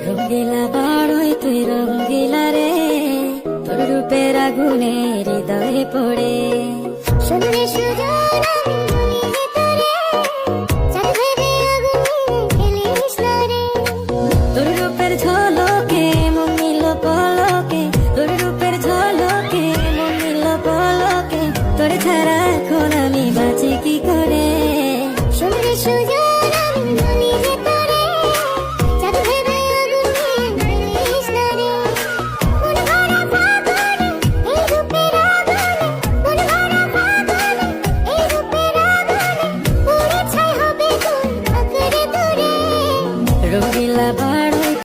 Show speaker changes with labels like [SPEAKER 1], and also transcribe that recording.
[SPEAKER 1] রঙ্গিলা বাড়ই তুই রঙ্গিলা রে, তোর রূপের আগুনে হৃদয়ে পড়ে।
[SPEAKER 2] সুন্দরী সুরা